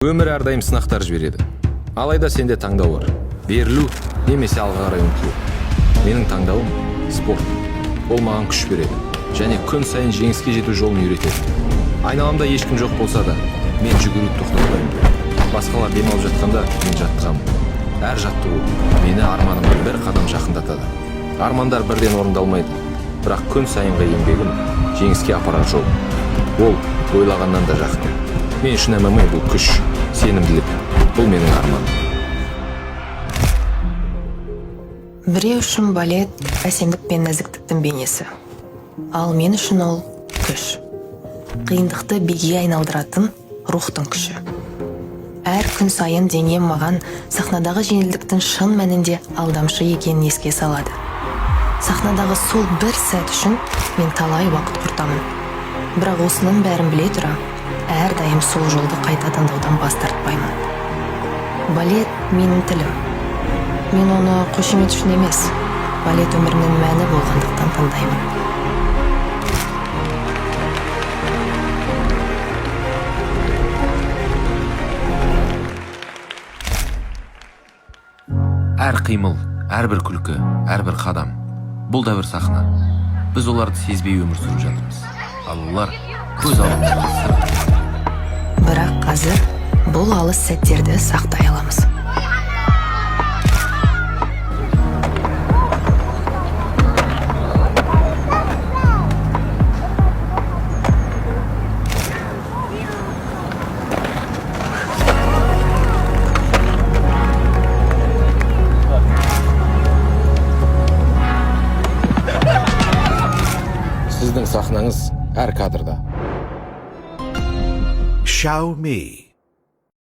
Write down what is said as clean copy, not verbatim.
Өмір әрдайым сынақтар жібереді. Алайда сенде таңдау бар. Берілу немесе алға қарай ұмтылу. Менің таңдауым спорт. Ол маған күш береді және күн сайын жеңіске жету жолын үйретеді. Айналамда ешкім жоқ болса да, мен жүгіруді тоқтатпаймын. Басқалар демалып жатқанда мен жаттығамын. Әр жаттығу мені арманыма бір қадам жақындатады. Армандар бірден орындалмайды, бірақ күн сайынғы еңбегім жеңіске апарар жол. Ол ойлағаннан да жақын. Мен үшін ММА бұл күш, сенімділік. Бұл менің арманым. Біреу үшін балет әсемдік пен нәзіктіктің бейнесі. Ал мен үшін ол күш. Қиындықты биге айналдыратын рухтың күші. Әр күн сайын денем маған сахнадағы жеңілдіктің шын мәнінде алдамшы екенін еске салады. Сахнадағы сол бір сәт үшін мен талай уақыт құртамын. Бірақ осының бәрін біле тұра, әрдайым сол жолды қайта таңдаудан бас тартпаймын. Балет менің тілім. Мен оны қошемет үшін емес, балет өмірінің мәні болғандықтан таңдаймын. Әр қимыл, әрбір күлкі, әрбір қадам. Бұл да бір сахна. Біз оларды сезбей өмір сүріп жатырмыз. Ал олар көз алдымызда сыр. Бірақ қазір бұл алыс сәттерді сақтай аламыз. Сіздің сахнаңыз әр кадрда. Xiaomi.